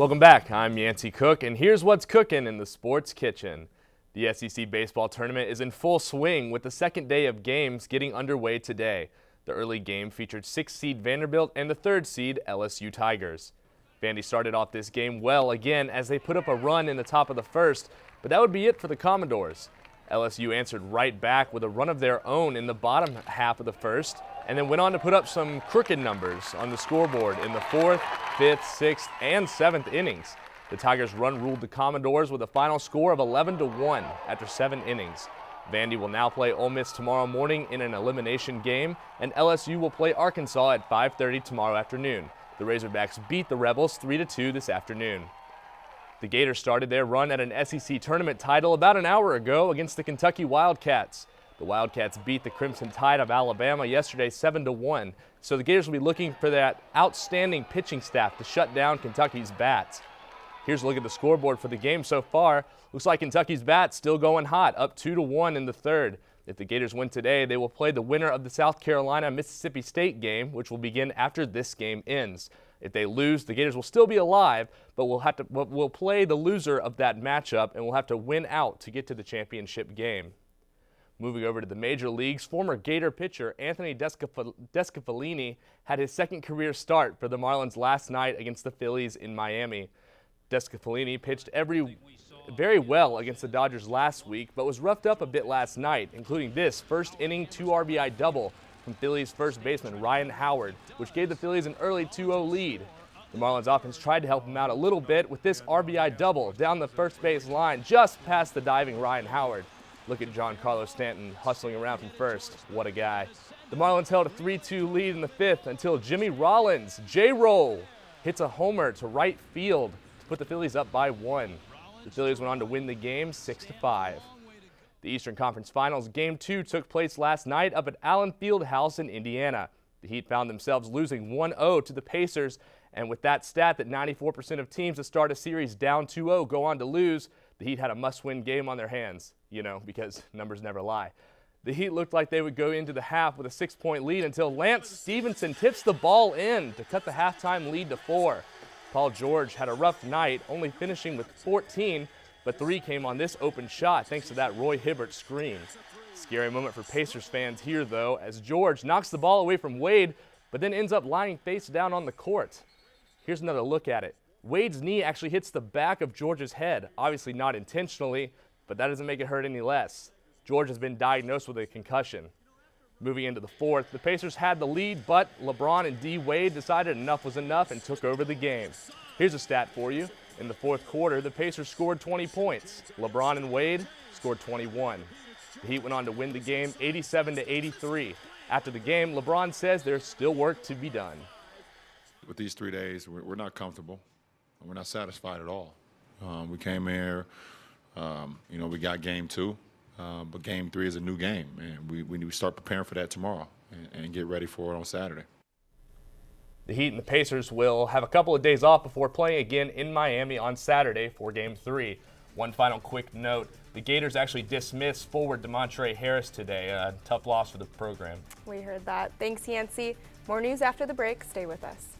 Welcome back. I'm Yancey Cook, and here's what's cooking in the sports kitchen. The SEC baseball tournament is in full swing with the second day of games getting underway today. The early game featured 6th seed Vanderbilt and the 3rd seed LSU Tigers. Vandy started off this game well again as they put up a run in the top of the first, but that would be it for the Commodores. LSU answered right back with a run of their own in the bottom half of the first, and then went on to put up some crooked numbers on the scoreboard in the 4th, 5th, 6th, and 7th innings. The Tigers run ruled the Commodores with a final score of 11-1 after 7 innings. Vandy will now play Ole Miss tomorrow morning in an elimination game, and LSU will play Arkansas at 5:30 tomorrow afternoon. The Razorbacks beat the Rebels 3-2 this afternoon. The Gators started their run at an SEC tournament title about an hour ago against the Kentucky Wildcats. The Wildcats beat the Crimson Tide of Alabama yesterday 7-1, so the Gators will be looking for that outstanding pitching staff to shut down Kentucky's bats. Here's a look at the scoreboard for the game so far. Looks like Kentucky's bats still going hot, up 2-1 in the 3rd. If the Gators win today, they will play the winner of the South Carolina-Mississippi State game, which will begin after this game ends. If they lose, the Gators will still be alive, but we'll play the loser of that matchup and we'll have to win out to get to the championship game. Moving over to the major leagues, former Gator pitcher Anthony Descafellini had his second career start for the Marlins last night against the Phillies in Miami. Descafellini pitched very well against the Dodgers last week, but was roughed up a bit last night, including this first inning 2 RBI double from Phillies first baseman Ryan Howard, which gave the Phillies an early 2-0 lead. The Marlins offense tried to help him out a little bit with this RBI double down the first base line just past the diving Ryan Howard. Look at Giancarlo Stanton hustling around from first. What a guy. The Marlins held a 3-2 lead in the 5th until Jimmy Rollins, J-Roll, hits a homer to right field to put the Phillies up by 1. The Phillies went on to win the game 6-5. The Eastern Conference Finals Game 2 took place last night up at Allen Fieldhouse in Indiana. The Heat found themselves losing 1-0 to the Pacers, and with that stat that 94% of teams that start a series down 2-0 go on to lose, the Heat had a must-win game on their hands, because numbers never lie. The Heat looked like they would go into the half with a 6-point lead until Lance Stevenson tips the ball in to cut the halftime lead to 4. Paul George had a rough night, only finishing with 14, but 3 came on this open shot thanks to that Roy Hibbert screen. Scary moment for Pacers fans here, though, as George knocks the ball away from Wade, but then ends up lying face down on the court. Here's another look at it. Wade's knee actually hits the back of George's head, obviously not intentionally, but that doesn't make it hurt any less. George has been diagnosed with a concussion. Moving into the 4th, the Pacers had the lead, but LeBron and D. Wade decided enough was enough and took over the game. Here's a stat for you. In the 4th quarter, the Pacers scored 20 points. LeBron and Wade scored 21. The Heat went on to win the game 87-83. After the game, LeBron says there's still work to be done. With these 3 days, we're not comfortable. We're not satisfied at all. We came here, we got game 2, but game 3 is a new game, and we need to start preparing for that tomorrow and get ready for it on Saturday. The Heat and the Pacers will have a couple of days off before playing again in Miami on Saturday for Game 3. One final quick note, the Gators actually dismissed forward DeMontre Harris today. A tough loss for the program. We heard that. Thanks, Yancey. More news after the break. Stay with us.